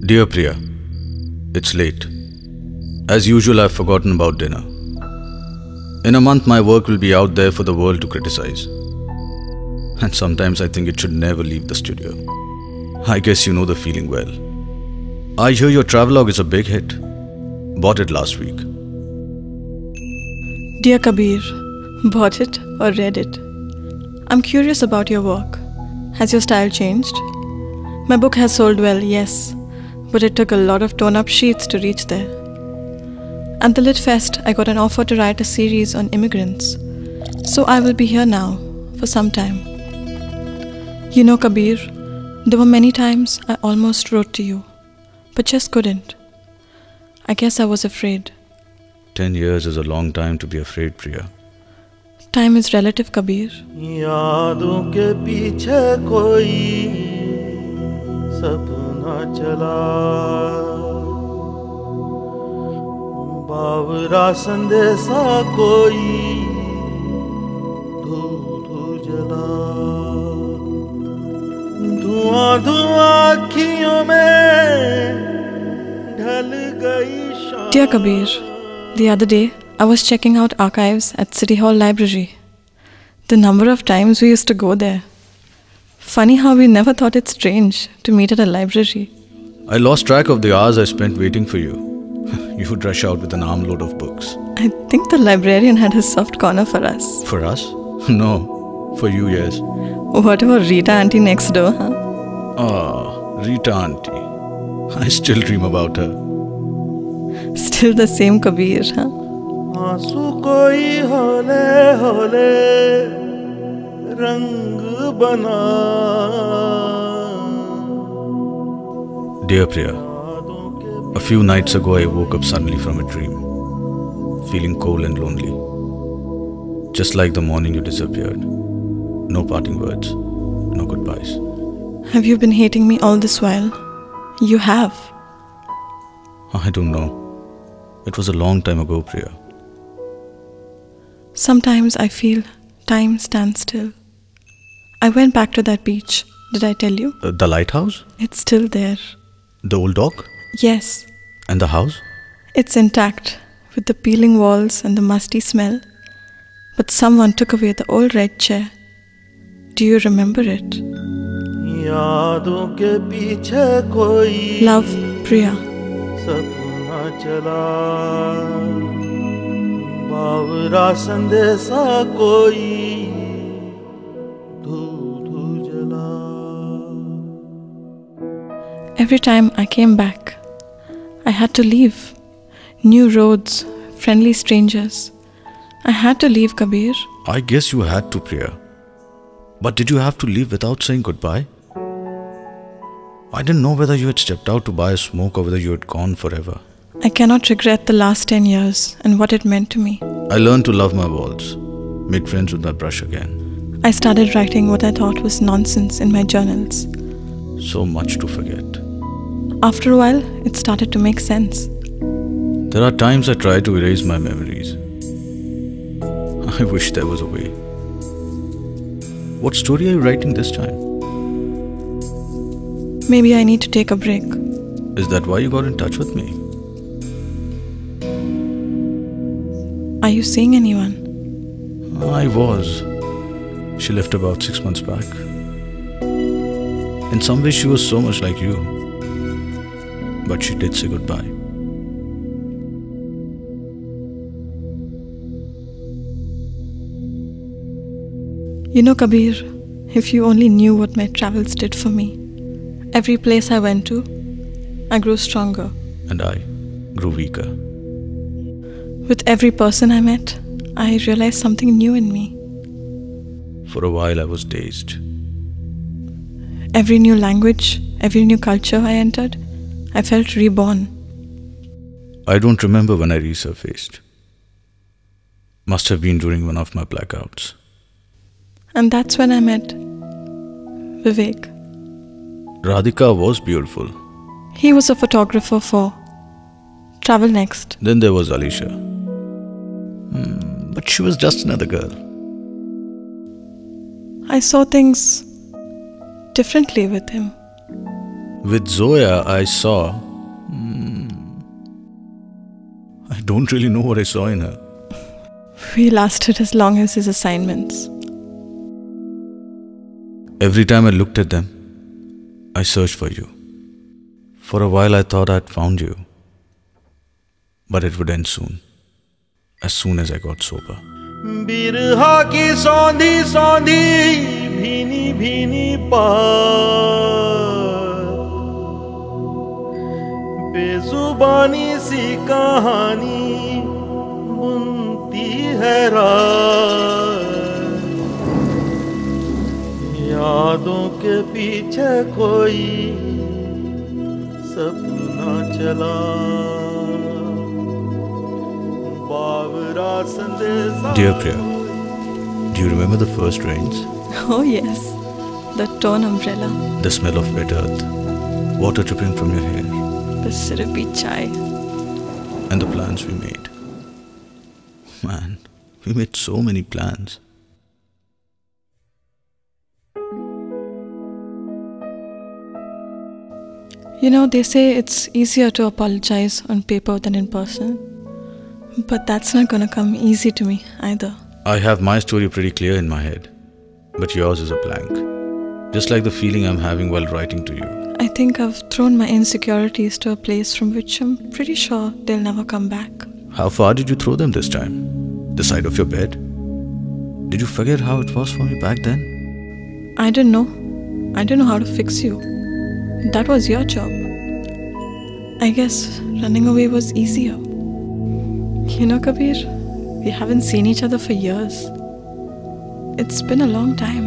Dear Priya, it's late. As usual, I've forgotten about dinner. In a month, my work will be out there for the world to criticize. And sometimes I think it should never leave the studio. I guess you know the feeling well. I hear your travelogue is a big hit. Bought it last week. Dear Kabir, bought it or read it? I'm curious about your work. Has your style changed? My book has sold well, yes, but it took a lot of torn-up sheets to reach there. At the Lit Fest, I got an offer to write a series on immigrants. So I will be here now, for some time. You know, Kabir, there were many times I almost wrote to you, but just couldn't. I guess I was afraid. 10 years is a long time to be afraid, Priya. Time is relative, Kabir. यादों के पीछे कोई सपना चला, बावरा संदेशा कोई धू जला, धुआं धुआं आँखियों में ढल गई शाम. Dear Kabir, the other day I was checking out archives at City Hall Library. The number of times we used to go there. Funny how we never thought it strange to meet at a library. I lost track of the hours I spent waiting for you. You would rush out with an armload of books. I think the librarian had a soft corner for us. For us? No. For you, yes. What about Rita auntie next door, huh? Ah, Rita auntie. I still dream about her. Still the same Kabir, huh? आंसू कोई होले होले रंग बना. Dear Priya, a few nights ago I woke up suddenly from a dream, feeling cold and lonely. Just like the morning you disappeared. No parting words, no goodbyes. Have you been hating me all this while? You have. I don't know. It was a long time ago, Priya. Sometimes I feel time stands still. I went back to that beach. Did I tell you? The lighthouse? It's still there. The old dock? Yes. And the house? It's intact, with the peeling walls and the musty smell. But someone took away the old red chair. Do you remember it? यादों के पीछे कोई Love, Priya. सपना चला, बावरा संदेशा कोई धू जला. Every time I came back, I had to leave. New roads, friendly strangers. I had to leave, Kabir. I guess you had to, Priya. But did you have to leave without saying goodbye? I didn't know whether you had stepped out to buy a smoke or whether you had gone forever. I cannot regret the last 10 years and what it meant to me. I learned to love my walls, made friends with my brush again. I started writing what I thought was nonsense in my journals. So much to forget. After a while, it started to make sense. There are times I try to erase my memories. I wish there was a way. What story are you writing this time? Maybe I need to take a break. Is that why you got in touch with me? Are you seeing anyone? I was. She left about 6 months back. In some ways she was so much like you. But she did say goodbye. You know, Kabir, if you only knew what my travels did for me. Every place I went to, I grew stronger. And I grew weaker. With every person I met, I realized something new in me. For a while I was dazed. Every new language, every new culture I entered, I felt reborn. I don't remember when I resurfaced. Must have been during one of my blackouts. And that's when I met Vivek. Radhika was beautiful. He was a photographer for Travel Next. Then there was Alisha. But she was just another girl. I saw things differently with him. With Zoya, I saw. I don't really know what I saw in her. We lasted as long as his assignments. Every time I looked at them, I searched for you. For a while I thought I'd found you. But it would end soon. As soon as I got sober. बिरहा की सौंधी सौंधी भीनी भीनी बात, बेजुबानी सी कहानी बुनती है रात, यादों के पीछे कोई सपना चला, बावरा संदेशा। Dear Priya, do you remember the first rains? Oh yes, the torn umbrella, The smell of wet earth, water dripping from your hair, the syrupy chai. and the plans we made. Man, we made so many plans. You know, they say it's easier to apologize on paper than in person. But that's not gonna come easy to me either. I have my story pretty clear in my head, but yours is a blank. Just like the feeling I'm having while writing to you. I think I've thrown my insecurities to a place from which I'm pretty sure they'll never come back. How far did you throw them this time? The side of your bed? Did you forget how it was for me back then? I didn't know. I didn't know how to fix you. That was your job. I guess running away was easier. You know, Kabir, we haven't seen each other for years. It's been a long time.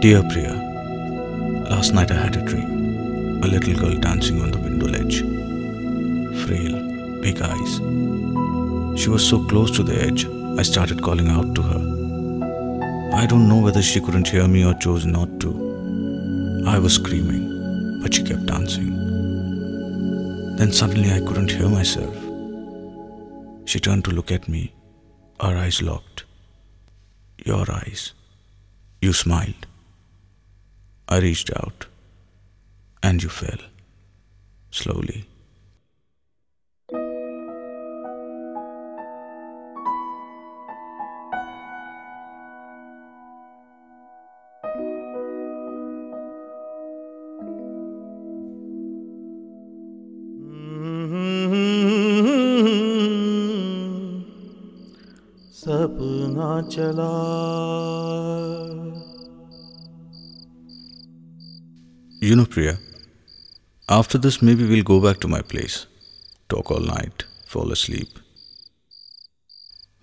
Dear Priya, last night I had a dream. A little girl dancing on the window ledge. Frail, big eyes. She was so close to the edge, I started calling out to her. I don't know whether she couldn't hear me or chose not to. I was screaming, but she kept dancing. Then suddenly I couldn't hear myself. She turned to look at me, our eyes locked. Your eyes. You smiled. I reached out, and you fell, slowly. सपना चला। You know, Priya, after this maybe we'll go back to my place, talk all night, fall asleep.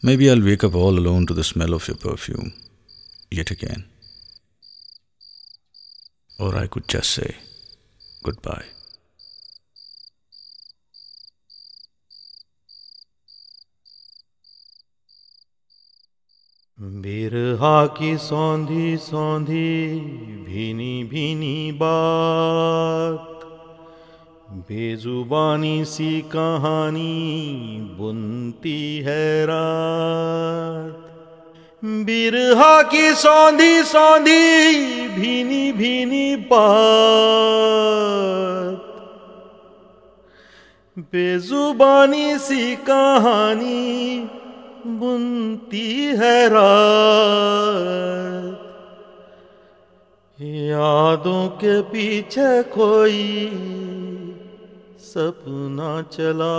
Maybe I'll wake up all alone to the smell of your perfume, yet again. Or I could just say goodbye. बिरहा की सौंधी सौंधी भीनी भीनी बात, बेजुबानी सी कहानी बुनती है रात, बिरहा की सौंधी सौंधी भीनी भीनी बात, बेजुबानी सी कहानी बुनती है रात, यादों के पीछे कोई सपना चला,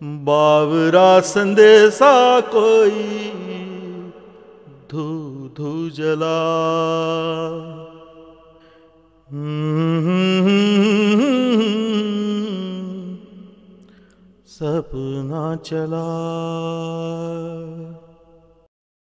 बावरा संदेशा कोई धू धू जला। सपना चला।